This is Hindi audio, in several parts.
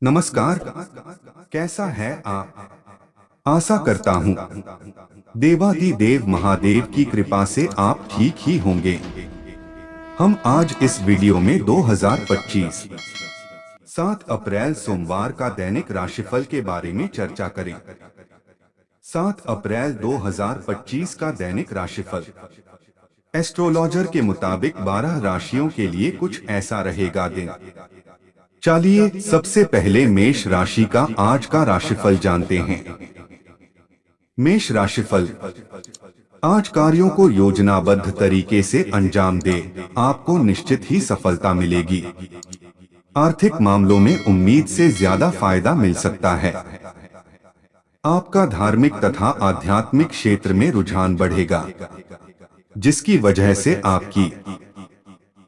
नमस्कार। कैसा है आप? आशा करता हूँ देवाधिदेव महादेव की कृपा से आप ठीक ही होंगे। हम आज इस वीडियो में 2025 7 अप्रैल सोमवार का दैनिक राशिफल के बारे में चर्चा करें। 7 अप्रैल 2025 का दैनिक राशिफल एस्ट्रोलॉजर के मुताबिक 12 राशियों के लिए कुछ ऐसा रहेगा दिन। चलिए सबसे पहले मेष राशि का आज का राशिफल जानते हैं। मेष राशिफल, आज कार्यों को योजनाबद्ध तरीके से अंजाम दे, आपको निश्चित ही सफलता मिलेगी। आर्थिक मामलों में उम्मीद से ज्यादा फायदा मिल सकता है। आपका धार्मिक तथा आध्यात्मिक क्षेत्र में रुझान बढ़ेगा, जिसकी वजह से आपकी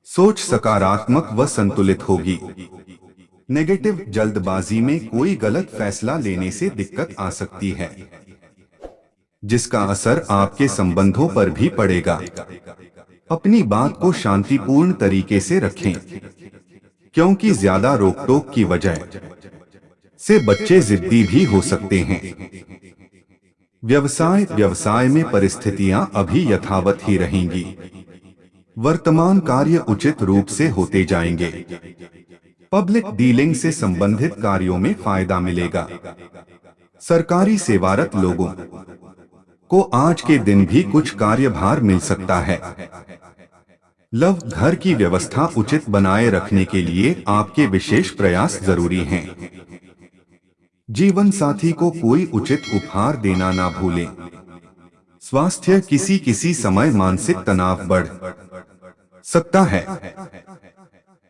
सोच सकारात्मक व संतुलित होगी। नेगेटिव, जल्दबाजी में कोई गलत फैसला लेने से दिक्कत आ सकती है, जिसका असर आपके संबंधों पर भी पड़ेगा। अपनी बात को शांतिपूर्ण तरीके से रखें, क्योंकि ज्यादा रोक-टोक की वजह से बच्चे जिद्दी भी हो सकते हैं। व्यवसाय में परिस्थितियां अभी यथावत ही रहेंगी। वर्तमान कार्य उचित रूप से होते जाएंगे। पब्लिक डीलिंग से संबंधित कार्यों में फायदा मिलेगा। सरकारी सेवारत लोगों को आज के दिन भी कुछ कार्यभार मिल सकता है। लव, घर की व्यवस्था उचित बनाए रखने के लिए आपके विशेष प्रयास जरूरी हैं। जीवन साथी को कोई उचित उपहार देना ना भूलें। स्वास्थ्य, किसी समय मानसिक तनाव बढ़ सकता है।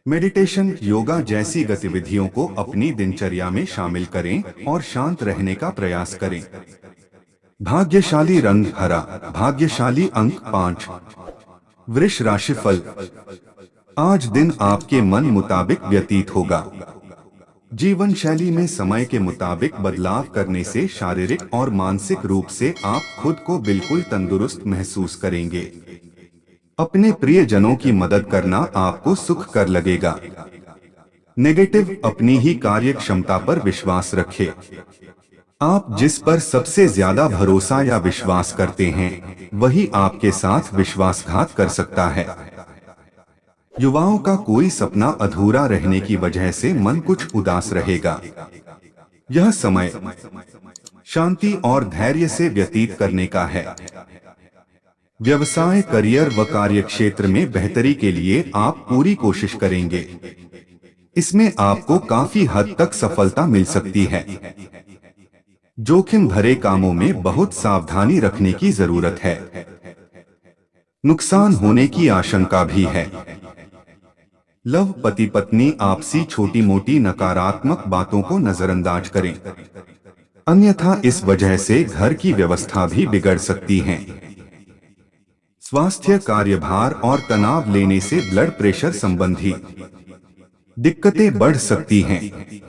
मेडिटेशन, योगा जैसी गतिविधियों को अपनी दिनचर्या में शामिल करें और शांत रहने का प्रयास करें। भाग्यशाली रंग हरा, भाग्यशाली अंक 5। वृष राशिफल, आज दिन आपके मन मुताबिक व्यतीत होगा। जीवन शैली में समय के मुताबिक बदलाव करने से शारीरिक और मानसिक रूप से आप खुद को बिल्कुल तंदुरुस्त महसूस करेंगे। अपने प्रियजनों की मदद करना आपको सुख कर लगेगा। नेगेटिव, अपनी ही कार्य क्षमता पर विश्वास रखें। आप जिस पर सबसे ज्यादा भरोसा या विश्वास करते हैं, वही आपके साथ विश्वासघात कर सकता है। युवाओं का कोई सपना अधूरा रहने की वजह से मन कुछ उदास रहेगा। यह समय शांति और धैर्य से व्यतीत करने का है। व्यवसाय, करियर व कार्यक्षेत्र में बेहतरी के लिए आप पूरी कोशिश करेंगे। इसमें आपको काफी हद तक सफलता मिल सकती है। जोखिम भरे कामों में बहुत सावधानी रखने की जरूरत है। नुकसान होने की आशंका भी है। लव, पति पत्नी आपसी छोटी मोटी नकारात्मक बातों को नजरअंदाज करें, अन्यथा इस वजह से घर की व्यवस्था भी बिगड़ सकती है। स्वास्थ्य, कार्यभार और तनाव लेने से ब्लड प्रेशर संबंधी दिक्कतें बढ़ सकती हैं।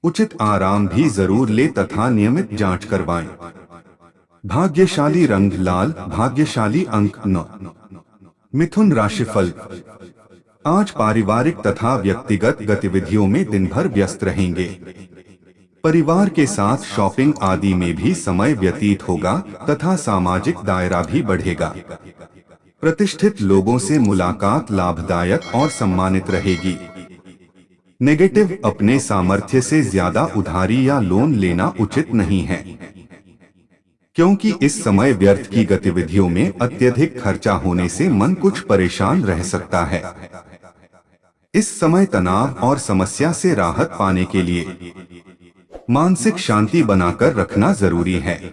उचित आराम भी जरूर ले तथा नियमित जांच करवाएं। भाग्यशाली रंग लाल, भाग्यशाली अंक 9। मिथुन राशिफल, आज पारिवारिक तथा व्यक्तिगत गतिविधियों में दिन भर व्यस्त रहेंगे। परिवार के साथ शॉपिंग आदि में भी समय व्यतीत होगा तथा सामाजिक दायरा भी बढ़ेगा। प्रतिष्ठित लोगों से मुलाकात लाभदायक और सम्मानित रहेगी। नेगेटिव, अपने सामर्थ्य से ज्यादा उधारी या लोन लेना उचित नहीं है, क्योंकि इस समय व्यर्थ की गतिविधियों में अत्यधिक खर्चा होने से मन कुछ परेशान रह सकता है। इस समय तनाव और समस्या से राहत पाने के लिए मानसिक शांति बनाकर रखना जरूरी है।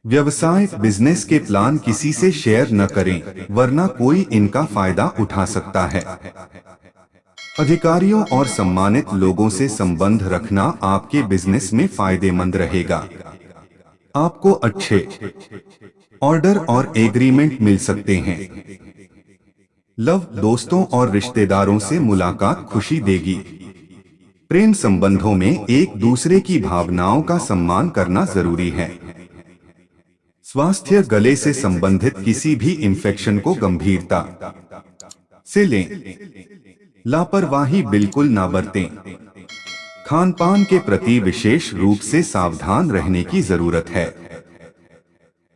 व्यवसाय, बिजनेस के प्लान किसी से शेयर न करें, वरना कोई इनका फायदा उठा सकता है। अधिकारियों और सम्मानित लोगों से संबंध रखना आपके बिजनेस में फायदेमंद रहेगा। आपको अच्छे ऑर्डर और एग्रीमेंट मिल सकते हैं। लव, दोस्तों और रिश्तेदारों से मुलाकात खुशी देगी। प्रेम संबंधों में एक दूसरे की भावनाओं का सम्मान करना जरूरी है। स्वास्थ्य, गले से संबंधित किसी भी इंफेक्शन को गंभीरता से लें। लापरवाही बिल्कुल ना बरतें। खान पान के प्रति विशेष रूप से सावधान रहने की जरूरत है।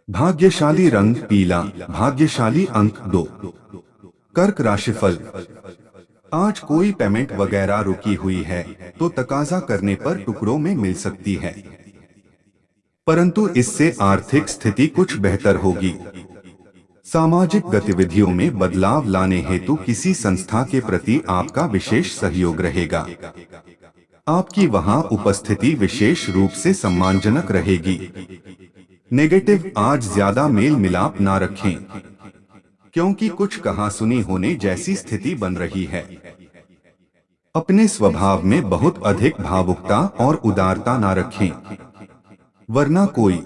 भाग्यशाली रंग पीला, भाग्यशाली अंक 2। कर्क राशिफल। आज कोई पेमेंट वगैरह रुकी हुई है तो तकाजा करने पर टुकड़ों में मिल सकती है, परंतु इससे आर्थिक स्थिति कुछ बेहतर होगी। सामाजिक गतिविधियों में बदलाव लाने हेतु किसी संस्था के प्रति आपका विशेष सहयोग रहेगा। आपकी वहां उपस्थिति विशेष रूप से सम्मानजनक रहेगी। नेगेटिव, आज ज्यादा मेल मिलाप ना रखें, क्योंकि कुछ कहासुनी होने जैसी स्थिति बन रही है। अपने स्वभाव में बहुत अधिक भावुकता और उदारता ना रखें, वरना कोई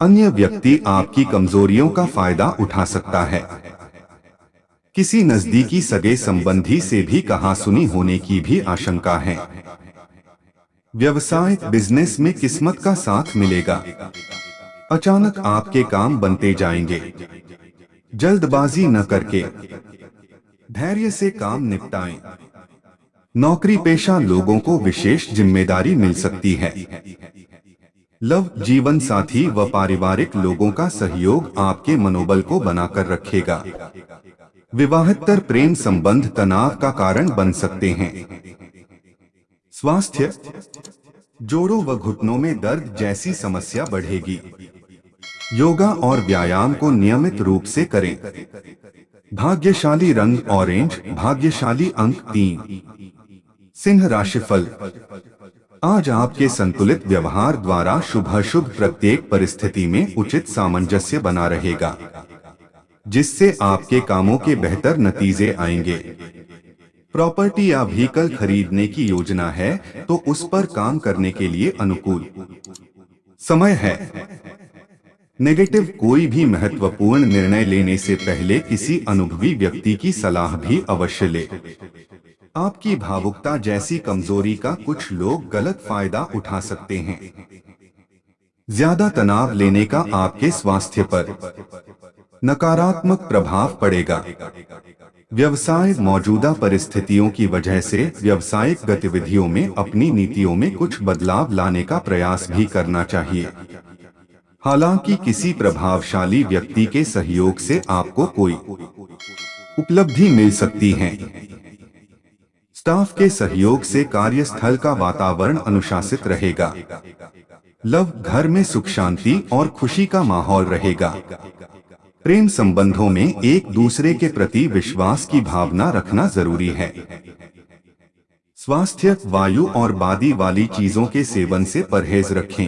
अन्य व्यक्ति आपकी कमजोरियों का फायदा उठा सकता है। किसी नजदीकी सगे संबंधी से भी कहासुनी होने की भी आशंका है। व्यवसाय बिजनेस में किस्मत का साथ मिलेगा। अचानक आपके काम बनते जाएंगे। जल्दबाजी न करके धैर्य से काम निपटाएं। नौकरी पेशा लोगों को विशेष जिम्मेदारी मिल सकती है। लव, जीवन साथी व पारिवारिक लोगों का सहयोग आपके मनोबल को बनाकर रखेगा। विवाहेतर प्रेम संबंध तनाव का कारण बन सकते हैं। स्वास्थ्य, जोड़ों व घुटनों में दर्द जैसी समस्या बढ़ेगी। योगा और व्यायाम को नियमित रूप से करें। भाग्यशाली रंग ऑरेंज, भाग्यशाली अंक 3। सिंह राशिफल। आज आपके संतुलित व्यवहार द्वारा शुभ प्रत्येक परिस्थिति में उचित सामंजस्य बना रहेगा, जिससे आपके कामों के बेहतर नतीजे आएंगे। प्रॉपर्टी या व्हीकल खरीदने की योजना है तो उस पर काम करने के लिए अनुकूल समय है। नेगेटिव, कोई भी महत्वपूर्ण निर्णय लेने से पहले किसी अनुभवी व्यक्ति की सलाह भी अवश्य ले। आपकी भावुकता जैसी कमजोरी का कुछ लोग गलत फायदा उठा सकते हैं। ज्यादा तनाव लेने का आपके स्वास्थ्य पर नकारात्मक प्रभाव पड़ेगा। व्यवसाय, मौजूदा परिस्थितियों की वजह से व्यावसायिक गतिविधियों में अपनी नीतियों में कुछ बदलाव लाने का प्रयास भी करना चाहिए। हालांकि किसी प्रभावशाली व्यक्ति के सहयोग से आपको कोई उपलब्धि मिल सकती है। स्टाफ के सहयोग से कार्यस्थल का वातावरण अनुशासित रहेगा। लव, घर में सुख शांति और खुशी का माहौल रहेगा। प्रेम संबंधों में एक दूसरे के प्रति विश्वास की भावना रखना जरूरी है। स्वास्थ्य, वायु और बादी वाली चीजों के सेवन से परहेज रखें।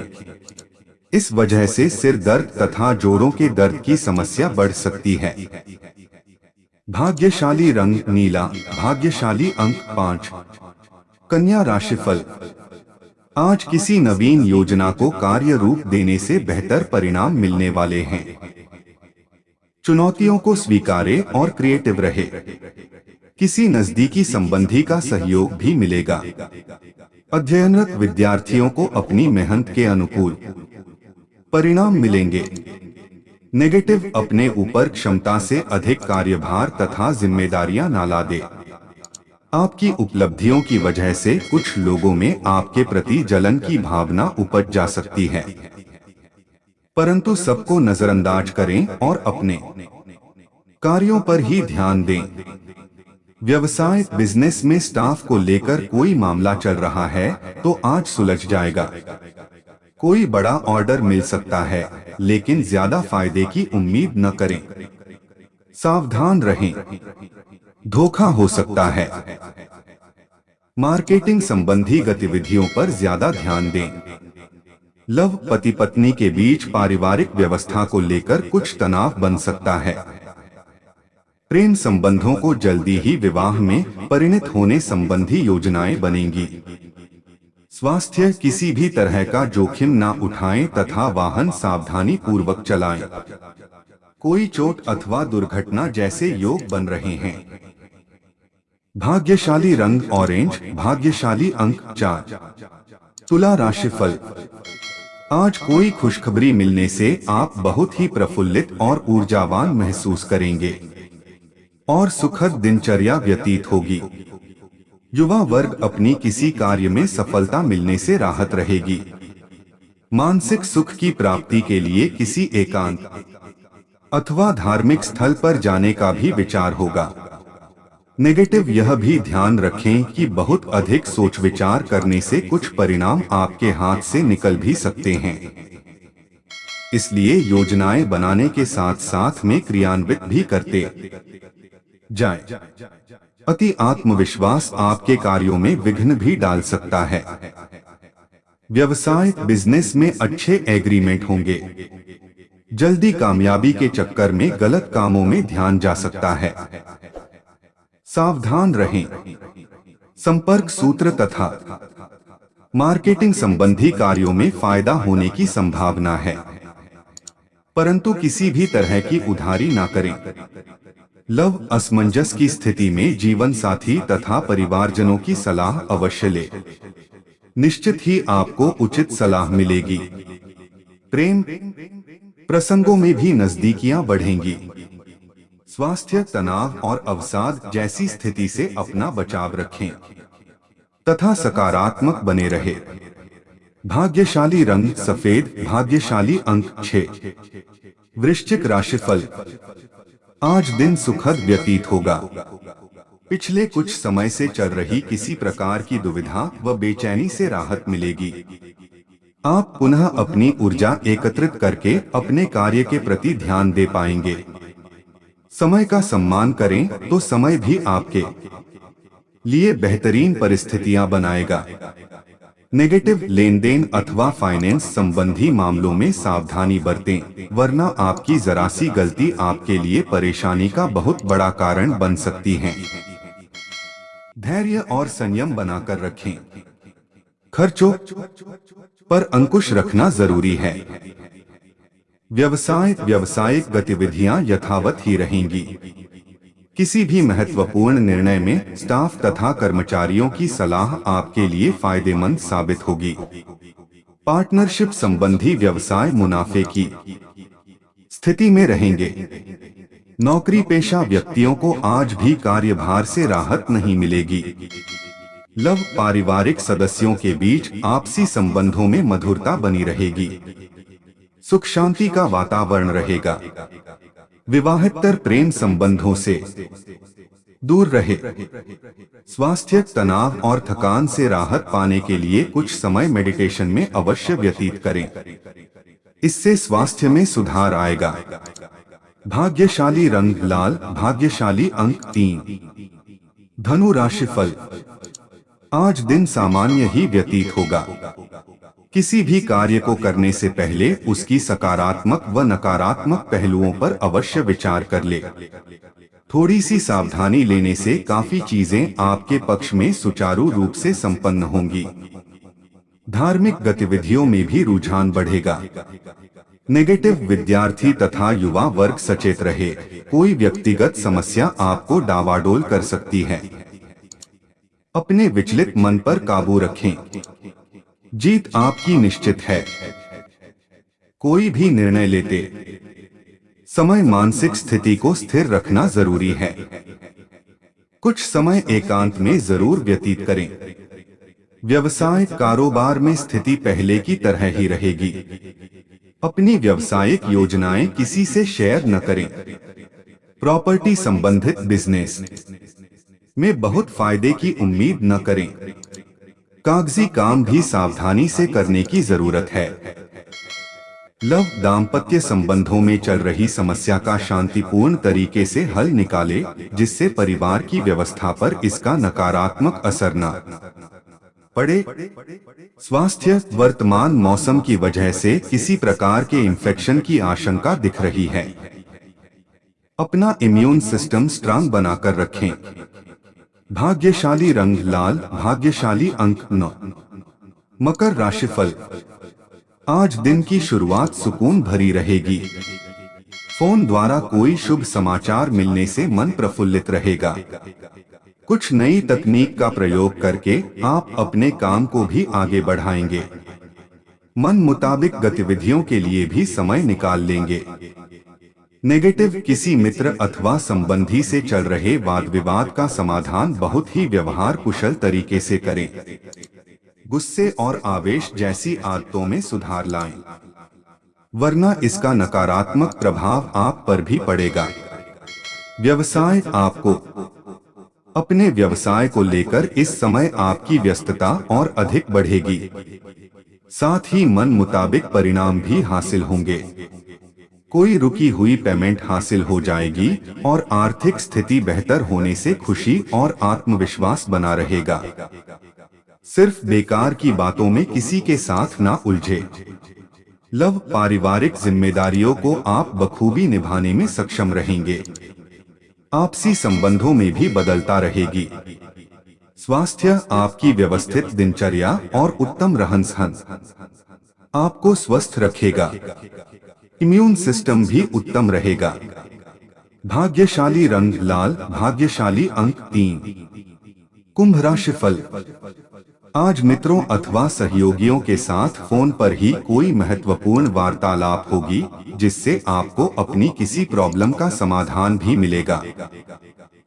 इस वजह से सिर दर्द तथा जोड़ों के दर्द की समस्या बढ़ सकती है। भाग्यशाली रंग नीला, भाग्यशाली अंक 5। कन्या राशिफल। आज किसी नवीन योजना को कार्य रूप देने से बेहतर परिणाम मिलने वाले हैं। चुनौतियों को स्वीकारें और क्रिएटिव रहे। किसी नजदीकी संबंधी का सहयोग भी मिलेगा। अध्ययनरत विद्यार्थियों को अपनी मेहनत के अनुकूल परिणाम मिलेंगे। नेगेटिव, अपने ऊपर क्षमता से अधिक कार्यभार तथा जिम्मेदारियां न ला दे। आपकी उपलब्धियों की वजह से कुछ लोगों में आपके प्रति जलन की भावना उपज जा सकती है, परंतु सबको नजरअंदाज करें और अपने कार्यों पर ही ध्यान दें। व्यवसाय, बिजनेस में स्टाफ को लेकर कोई मामला चल रहा है तो आज सुलझ जाएगा। कोई बड़ा ऑर्डर मिल सकता है, लेकिन ज्यादा फायदे की उम्मीद न करें। सावधान रहें, धोखा हो सकता है। मार्केटिंग संबंधी गतिविधियों पर ज्यादा ध्यान दें। लव, पति पत्नी के बीच पारिवारिक व्यवस्था को लेकर कुछ तनाव बन सकता है। प्रेम संबंधों को जल्दी ही विवाह में परिणत होने संबंधी योजनाएं बनेंगी। स्वास्थ्य, किसी भी तरह का जोखिम ना उठाएं तथा वाहन सावधानी पूर्वक चलाएं। कोई चोट अथवा दुर्घटना जैसे योग बन रहे हैं। भाग्यशाली रंग ऑरेंज, भाग्यशाली अंक 4। तुला राशिफल। आज कोई खुशखबरी मिलने से आप बहुत ही प्रफुल्लित और ऊर्जावान महसूस करेंगे और सुखद दिनचर्या व्यतीत होगी। युवा वर्ग अपनी किसी कार्य में सफलता मिलने से राहत रहेगी। मानसिक सुख की प्राप्ति के लिए किसी एकांत अथवा धार्मिक स्थल पर जाने का भी विचार होगा। नेगेटिव यह भी ध्यान रखें कि बहुत अधिक सोच विचार करने से कुछ परिणाम आपके हाथ से निकल भी सकते हैं, इसलिए योजनाएं बनाने के साथ साथ में क्रियान्वित भी करते जाएं। अति आत्मविश्वास आपके कार्यों में विघ्न भी डाल सकता है। व्यवसाय बिजनेस में अच्छे एग्रीमेंट होंगे। जल्दी कामयाबी के चक्कर में गलत कामों में ध्यान जा सकता है। सावधान रहें। संपर्क सूत्र तथा मार्केटिंग संबंधी कार्यों में फायदा होने की संभावना है, परंतु किसी भी तरह की उधारी ना करें। लव असमंजस की स्थिति में जीवन साथी तथा परिवारजनों की सलाह अवश्य ले। निश्चित ही आपको उचित सलाह मिलेगी। प्रेम प्रसंगों में भी नजदीकियां बढ़ेंगी। स्वास्थ्य तनाव और अवसाद जैसी स्थिति से अपना बचाव रखें तथा सकारात्मक बने रहे। भाग्यशाली रंग सफेद, भाग्यशाली अंक 6। वृश्चिक राशिफल। आज दिन सुखद व्यतीत होगा। पिछले कुछ समय से चल रही किसी प्रकार की दुविधा व बेचैनी से राहत मिलेगी। आप पुनः अपनी ऊर्जा एकत्रित करके अपने कार्य के प्रति ध्यान दे पाएंगे। समय का सम्मान करें तो समय भी आपके लिए बेहतरीन परिस्थितियां बनाएगा। नेगेटिव लेन देन अथवा फाइनेंस संबंधी मामलों में सावधानी बरतें, वरना आपकी जरा सी गलती आपके लिए परेशानी का बहुत बड़ा कारण बन सकती है। धैर्य और संयम बनाकर रखें। खर्चों पर अंकुश रखना जरूरी है। व्यावसायिक गतिविधियां यथावत ही रहेंगी। किसी भी महत्वपूर्ण निर्णय में स्टाफ तथा कर्मचारियों की सलाह आपके लिए फायदेमंद साबित होगी। पार्टनरशिप संबंधी व्यवसाय मुनाफे की स्थिति में रहेंगे। नौकरी पेशा व्यक्तियों को आज भी कार्यभार से राहत नहीं मिलेगी। लव पारिवारिक सदस्यों के बीच आपसी संबंधों में मधुरता बनी रहेगी। सुख शांति का वातावरण रहेगा। विवाहेतर प्रेम संबंधों से दूर रहे। स्वास्थ्य तनाव और थकान से राहत पाने के लिए कुछ समय मेडिटेशन में अवश्य व्यतीत करें। इससे स्वास्थ्य में सुधार आएगा। भाग्यशाली रंग लाल, भाग्यशाली अंक 3। धनु राशिफल। आज दिन सामान्य ही व्यतीत होगा। किसी भी कार्य को करने से पहले उसकी सकारात्मक व नकारात्मक पहलुओं पर अवश्य विचार कर ले। थोड़ी सी सावधानी लेने से काफी चीजें आपके पक्ष में सुचारू रूप से संपन्न होंगी। धार्मिक गतिविधियों में भी रुझान बढ़ेगा। नेगेटिव विद्यार्थी तथा युवा वर्ग सचेत रहे। कोई व्यक्तिगत समस्या आपको डावाडोल कर सकती है। अपने विचलित मन पर काबू रखें। जीत आपकी निश्चित है। कोई भी निर्णय लेते समय मानसिक स्थिति को स्थिर रखना जरूरी है। कुछ समय एकांत में जरूर व्यतीत करें। व्यवसाय कारोबार में स्थिति पहले की तरह ही रहेगी। अपनी व्यावसायिक योजनाएं किसी से शेयर न करें। प्रॉपर्टी संबंधित बिजनेस में बहुत फायदे की उम्मीद न करें। कागजी काम भी सावधानी से करने की जरूरत है। लव दाम्पत्य संबंधों में चल रही समस्या का शांतिपूर्ण तरीके से हल निकाले, जिससे परिवार की व्यवस्था पर इसका नकारात्मक असर न पड़े। स्वास्थ्य वर्तमान मौसम की वजह से किसी प्रकार के इन्फेक्शन की आशंका दिख रही है। अपना इम्यून सिस्टम स्ट्रांग बनाकर रखें। भाग्यशाली रंग लाल, भाग्यशाली अंक 9। मकर राशिफल। आज दिन की शुरुआत सुकून भरी रहेगी। फोन द्वारा कोई शुभ समाचार मिलने से मन प्रफुल्लित रहेगा। कुछ नई तकनीक का प्रयोग करके आप अपने काम को भी आगे बढ़ाएंगे। मन मुताबिक गतिविधियों के लिए भी समय निकाल लेंगे। नेगेटिव किसी मित्र अथवा संबंधी से चल रहे वाद विवाद का समाधान बहुत ही व्यवहार कुशल तरीके से करें। गुस्से और आवेश जैसी आदतों में सुधार लाएं, वरना इसका नकारात्मक प्रभाव आप पर भी पड़ेगा। व्यवसाय, आपको अपने व्यवसाय को लेकर इस समय आपकी व्यस्तता और अधिक बढ़ेगी। साथ ही मन मुताबिक परिणाम भी हासिल होंगे। कोई रुकी हुई पेमेंट हासिल हो जाएगी और आर्थिक स्थिति बेहतर होने से खुशी और आत्मविश्वास बना रहेगा। सिर्फ बेकार की बातों में किसी के साथ ना उलझे। लव, पारिवारिक जिम्मेदारियों को आप बखूबी निभाने में सक्षम रहेंगे। आपसी संबंधों में भी बदलता रहेगी। स्वास्थ्य, आपकी व्यवस्थित दिनचर्या और उत्तम रहन-सहन आपको स्वस्थ रखेगा। इम्यून सिस्टम भी उत्तम रहेगा। भाग्यशाली रंग लाल, भाग्यशाली अंक 3। कुंभ राशिफल। आज मित्रों अथवा सहयोगियों के साथ फोन पर ही कोई महत्वपूर्ण वार्तालाप होगी, जिससे आपको अपनी किसी प्रॉब्लम का समाधान भी मिलेगा।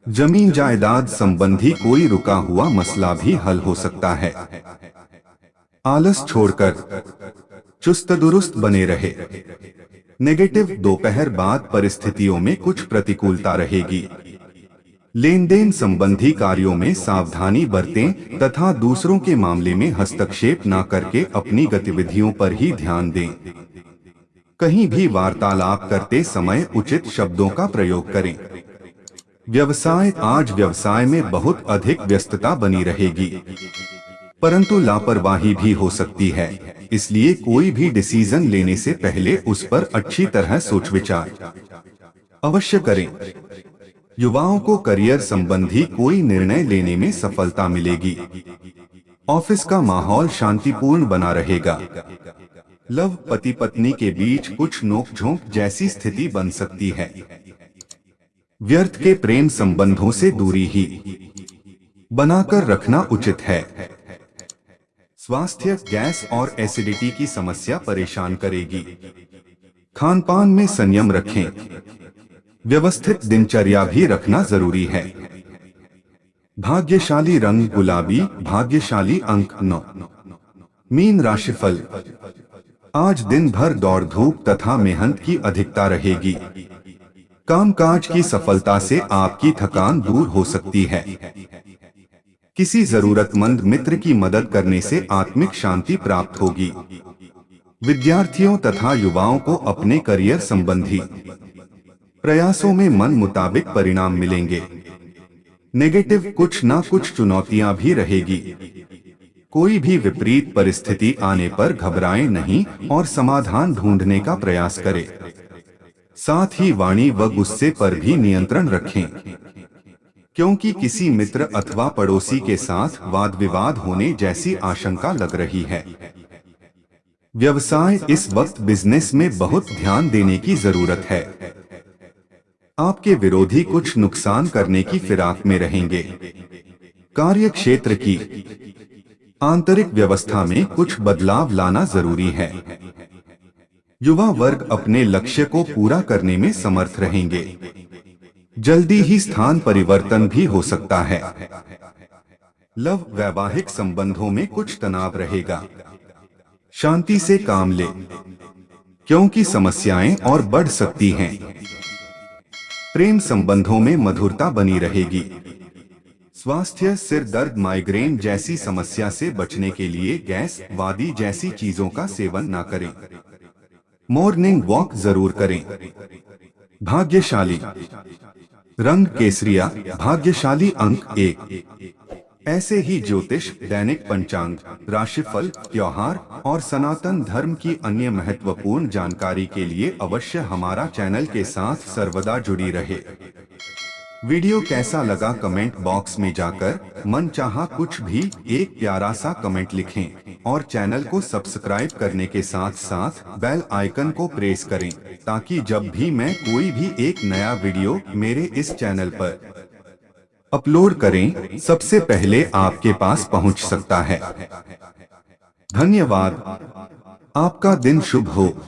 जमीन जायदाद संबंधी कोई रुका हुआ मसला भी हल हो सकता है। आलस छोड़कर चुस्त दुरुस्त बने रहे। नेगेटिव, दोपहर बाद परिस्थितियों में कुछ प्रतिकूलता रहेगी। लेन देन संबंधी कार्यों में सावधानी बरतें तथा दूसरों के मामले में हस्तक्षेप न करके अपनी गतिविधियों पर ही ध्यान दें। कहीं भी वार्तालाप करते समय उचित शब्दों का प्रयोग करें। व्यवसाय, आज व्यवसाय में बहुत अधिक व्यस्तता बनी रहेगी, परंतु लापरवाही भी हो सकती है, इसलिए कोई भी डिसीजन लेने से पहले उस पर अच्छी तरह सोच विचार अवश्य करें। युवाओं को करियर संबंधी कोई निर्णय लेने में सफलता मिलेगी। ऑफिस का माहौल शांतिपूर्ण बना रहेगा। लव, पति पत्नी के बीच कुछ नोकझोंक जैसी स्थिति बन सकती है। व्यर्थ के प्रेम संबंधों से दूरी ही बनाकर रखना उचित है। स्वास्थ्य, गैस और एसिडिटी की समस्या परेशान करेगी। खानपान में संयम रखें। व्यवस्थित दिनचर्या भी रखना जरूरी है। भाग्यशाली रंग गुलाबी, भाग्यशाली अंक 9। मीन राशिफल। आज दिन भर दौड़ धूप तथा मेहनत की अधिकता रहेगी। कामकाज की सफलता से आपकी थकान दूर हो सकती है। किसी जरूरतमंद मित्र की मदद करने से आत्मिक शांति प्राप्त होगी। विद्यार्थियों तथा युवाओं को अपने करियर संबंधी प्रयासों में मन मुताबिक परिणाम मिलेंगे। नेगेटिव, कुछ ना कुछ चुनौतियां भी रहेगी। कोई भी विपरीत परिस्थिति आने पर घबराएं नहीं और समाधान ढूंढने का प्रयास करें। साथ ही वाणी व गुस्से पर भी नियंत्रण रखें, क्योंकि किसी मित्र अथवा पड़ोसी के साथ वाद विवाद होने जैसी आशंका लग रही है। व्यवसाय, इस वक्त बिजनेस में बहुत ध्यान देने की जरूरत है। आपके विरोधी कुछ नुकसान करने की फिराक में रहेंगे। कार्य क्षेत्र की आंतरिक व्यवस्था में कुछ बदलाव लाना जरूरी है। युवा वर्ग अपने लक्ष्य को पूरा करने में समर्थ रहेंगे। जल्दी ही स्थान परिवर्तन भी हो सकता है। लव, वैवाहिक संबंधों में कुछ तनाव रहेगा। शांति से काम ले, क्योंकि समस्याएं और बढ़ सकती हैं। प्रेम संबंधों में मधुरता बनी रहेगी। स्वास्थ्य, सिर दर्द, माइग्रेन जैसी समस्या से बचने के लिए गैस, वादी जैसी चीजों का सेवन न करें। मॉर्निंग वॉक जरूर करें। भाग्यशाली रंग केसरिया, भाग्यशाली अंक 1। ऐसे ही ज्योतिष, दैनिक पंचांग, राशिफल, त्योहार और सनातन धर्म की अन्य महत्वपूर्ण जानकारी के लिए अवश्य हमारा चैनल के साथ सर्वदा जुड़ी रहे। वीडियो कैसा लगा कमेंट बॉक्स में जाकर मनचाहा कुछ भी एक प्यारा सा कमेंट लिखें और चैनल को सब्सक्राइब करने के साथ साथ बेल आइकन को प्रेस करें, ताकि जब भी मैं कोई भी एक नया वीडियो मेरे इस चैनल पर अपलोड करें, सबसे पहले आपके पास पहुंच सकता है। धन्यवाद। आपका दिन शुभ हो।